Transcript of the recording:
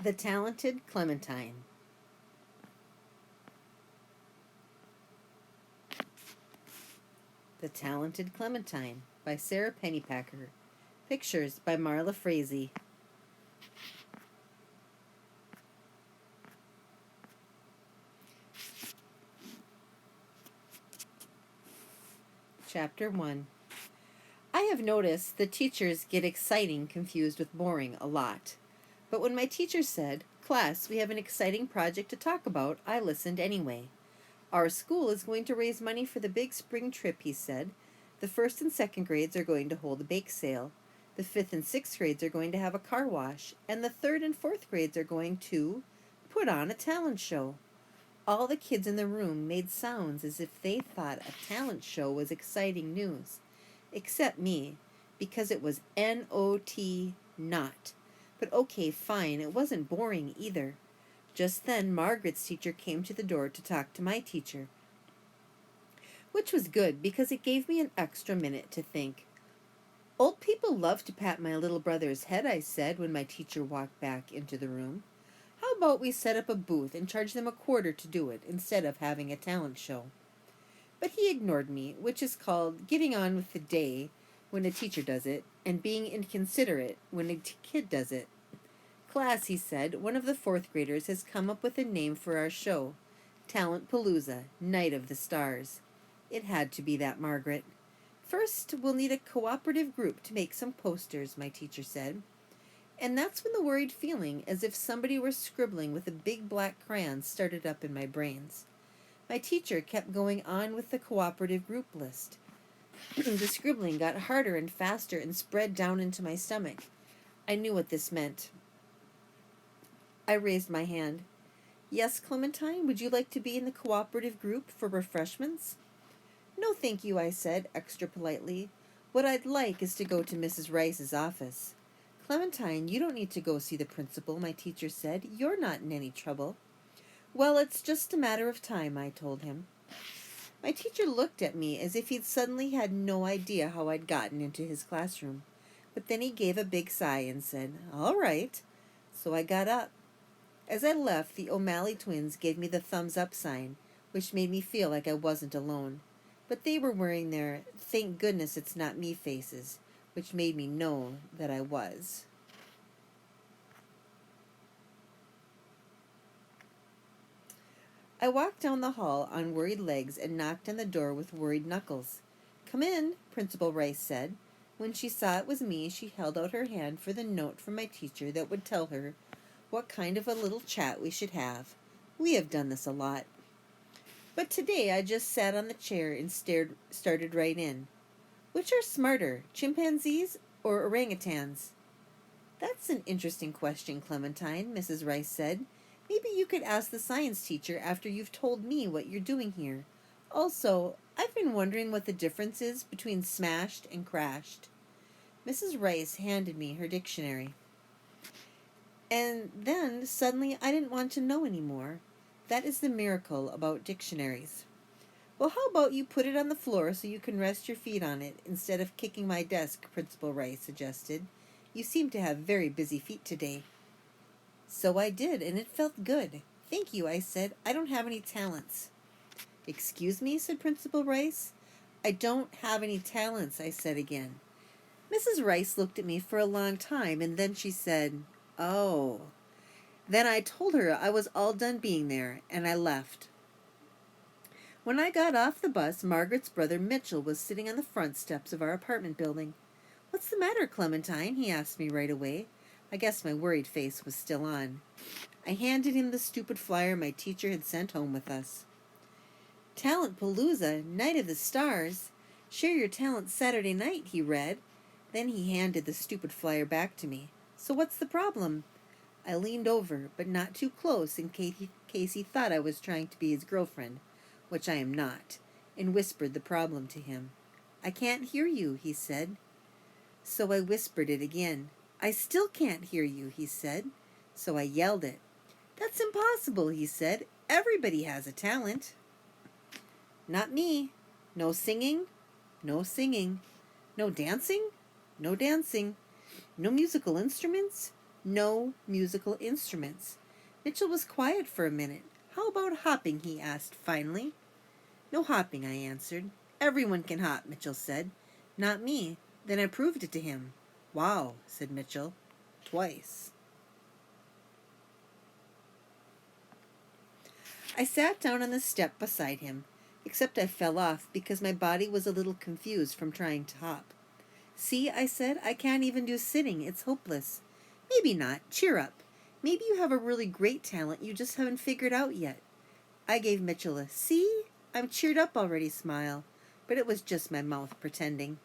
The Talented Clementine. The Talented Clementine by Sarah Pennypacker. Pictures by Marla Frazee. Chapter 1. I have noticed the teachers get exciting confused with boring a lot. But when my teacher said, "Class, we have an exciting project to talk about," I listened anyway. "Our school is going to raise money for the big spring trip," he said. "The first and second grades are going to hold a bake sale. The fifth and sixth grades are going to have a car wash. And the third and fourth grades are going to put on a talent show." All the kids in the room made sounds as if they thought a talent show was exciting news. Except me, because it was N-O-T, not. But okay, fine, it wasn't boring either. Just then, Margaret's teacher came to the door to talk to my teacher, which was good because it gave me an extra minute to think. "Old people love to pat my little brother's head," I said when my teacher walked back into the room. "How about we set up a booth and charge them a quarter to do it instead of having a talent show?" But he ignored me, which is called getting on with the day when a teacher does it, and being inconsiderate when a kid does it. "Class," he said, "one of the fourth graders has come up with a name for our show. Talent Palooza, Night of the Stars." It had to be that, Margaret. "First, we'll need a cooperative group to make some posters," my teacher said. And that's when the worried feeling, as if somebody were scribbling with a big black crayon, started up in my brains. My teacher kept going on with the cooperative group list. The scribbling got harder and faster and spread down into my stomach. I knew what this meant. I raised my hand. "Yes, Clementine, would you like to be in the cooperative group for refreshments?" "No, thank you," I said, extra politely. "What I'd like is to go to Mrs. Rice's office." "Clementine, you don't need to go see the principal," my teacher said. "You're not in any trouble." "Well, it's just a matter of time," I told him. My teacher looked at me as if he'd suddenly had no idea how I'd gotten into his classroom. But then he gave a big sigh and said, "All right." So I got up. As I left, the O'Malley twins gave me the thumbs up sign, which made me feel like I wasn't alone. But they were wearing their "thank goodness it's not me" faces, which made me know that I was. I walked down the hall on worried legs and knocked on the door with worried knuckles. "Come in," Principal Rice said. When she saw it was me, she held out her hand for the note from my teacher that would tell her what kind of a little chat we should have. We have done this a lot. But today I just sat on the chair and started right in. "Which are smarter, chimpanzees or orangutans?" "That's an interesting question, Clementine," Mrs. Rice said. "Maybe you could ask the science teacher after you've told me what you're doing here. Also, I've been wondering what the difference is between smashed and crashed." Mrs. Rice handed me her dictionary. And then, suddenly, I didn't want to know any more. That is the miracle about dictionaries. "Well, how about you put it on the floor so you can rest your feet on it instead of kicking my desk," Principal Rice suggested. "You seem to have very busy feet today." So I did, and it felt good. "Thank you," I said. "I don't have any talents." "Excuse me," said Principal Rice. "I don't have any talents," I said again. Mrs. Rice looked at me for a long time, and then she said, "Oh." Then I told her I was all done being there, and I left. When I got off the bus, Margaret's brother Mitchell was sitting on the front steps of our apartment building. "What's the matter, Clementine?" he asked me right away. I guess my worried face was still on. I handed him the stupid flyer my teacher had sent home with us. "Talent Palooza, Night of the Stars. Share your talent Saturday night," he read. Then he handed the stupid flyer back to me. "So what's the problem?" I leaned over, but not too close in case he thought I was trying to be his girlfriend, which I am not, and whispered the problem to him. "I can't hear you," he said. So I whispered it again. "I still can't hear you," he said. So I yelled it. "That's impossible," he said. "Everybody has a talent." "Not me. No singing? No singing. No dancing? No dancing. No musical instruments? No musical instruments. Mitchell was quiet for a minute. How about hopping? He asked finally. No hopping, I answered. Everyone can hop, Mitchell said. Not me. Then I proved it to him. Wow, said Mitchell. Twice. I sat down on the step beside him, except I fell off because my body was a little confused from trying to hop. See, I said, I can't even do sitting. It's hopeless. Maybe not. Cheer up. Maybe you have a really great talent you just haven't figured out yet. I gave Mitchell a "see, I'm cheered up already" smile, but it was just my mouth pretending.